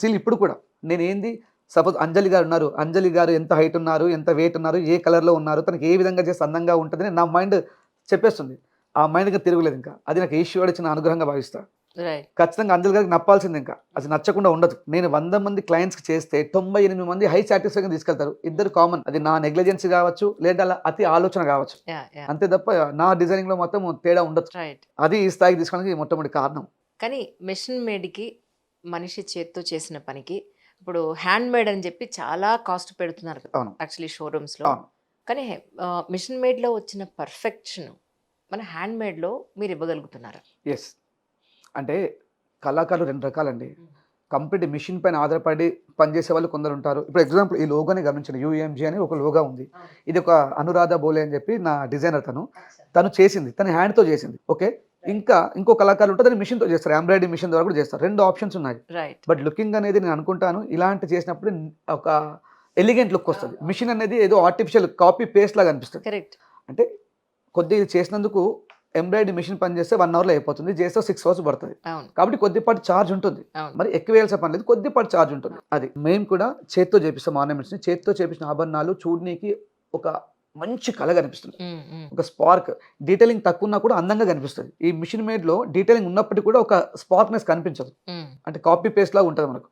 Still ఇప్పుడు కూడా నేనేంది suppose అంజలి గారు ఉన్నారు, అంజలి గారు ఎంత హైట్ ఉన్నారు, ఎంత వెయిట్ ఉన్నారు, ఏ కలర్‌లో ఉన్నారు, తనకి ఏ విధంగా చేస్తే అందంగా ఉంటదని నా మైండ్ చెప్పేస్తుంది. ఆ మైండ్‌కి తిరుగులేదు ఇంకా. అది నాకు ఈశ్వరుడు ఇచ్చిన అనుగ్రహంగా భావిస్తా. రైట్. ఖచ్చితంగా అంజలి గారికి నప్పాల్సిందే ఇంకా. అది నచ్చకుండా ఉండదు. నేను 100 మంది క్లయింట్స్‌కి చేస్తే 98 మంది హై సాటిస్ఫాక్షన్ తీసుకెళ్తారు. ఇద్దరు కామన్. అది నా నెగ్లిజెన్సీ కావచ్చు, లేదా అలా అతి ఆలోచన కావచ్చు. యాహ్! అంతే తప్ప నా డిజైనింగ్‌లో మాత్రం తేడా ఉండదు. రైట్. అది ఈ స్థాయికి తీసుకోవడానికి మొట్టమొదటి కారణం. కానీ మెషిన్ మేడ్‌కి మనిషి చేత్తో చేసిన పనికి ఇప్పుడు హ్యాండ్ మేడ్ అని చెప్పి చాలా కాస్ట్ పెడుతున్నారు కదా! అవును. యాక్చువల్లీ షోరూమ్స్‌లో. అవును. కానీ మెషిన్ మేడ్‌లో వచ్చిన పర్ఫెక్షన్ మన హ్యాండ్ మేడ్‌లో మీరు ఇవ్వగలుగుతున్నారా? యెస్. అంటే కళాకారులు 2 రకాలండి. కంప్లీట్ మిషన్ పైన ఆధారపడి పనిచేసే వాళ్ళు కొందరుంటారు. ఇప్పుడు ఎగ్జాంపుల్ ఈ లోగోని గమనించండి. యూఎంజీ అని ఒక లోగో ఉంది. ఇది ఒక అనురాధ బోలే అని చెప్పి నా డిజైనర్ తను. తను చేసింది. తన హ్యాండ్‌తో చేసింది. ఓకే. ఇంకా ఇంకో కళాకారులు ఉంటారు. దాన్ని మిషన్‌తో చేస్తారు. ఎంబ్రాయిడరీ మిషన్ ద్వారా కూడా చేస్తారు. 2 ఆప్షన్స్ ఉన్నాయి. రైట్. బట్ లుకింగ్ అనేది నేను అనుకుంటాను ఇలాంటి చేసినప్పుడు ఒక ఎలిగెంట్ లుక్ వస్తది. మిషన్ అనేది ఏదో ఆర్టిఫిషియల్ కాపీ పేస్ట్ లాగా అనిపిస్తది. కరెక్ట్. అంటే కొద్దిగా చేసినందుకు ఎంబ్రాయిడరీ మిషన్ పని చేస్తే 1 అవర్‌లో అయిపోతుంది. చేస్తే 6 అవర్స్ పడతది. అవును. కాబట్టి కొద్దిపాటి చార్జ్ ఉంటుంది. అవును. మరి ఎక్కువ వేయాల్సిన పని లేదు. కొద్దిపాటి చార్జ్ ఉంటుంది. అది. మేము కూడా చేత్తో చేపిస్తాం ఆర్నమెంట్స్‌ని. చేత్తో చేపించిన ఆభరణాలు చూడనీకి ఒక మంచి కళ కనిపిస్తుంది. హ్మ్. హ్మ్. ఒక స్పార్క్ డీటెయిలింగ్ తక్కువ ఉన్నా కూడా అందంగా కనిపిస్తది. ఈ మిషన్ మేడ్‌లో డీటెయిలింగ్ ఉన్నప్పటికీ కూడా ఒక స్పార్క్‌నెస్ కనిపించదు. హ్మ్. అంటే కాపీ పేస్ట్ లాగా ఉంటది మనకు.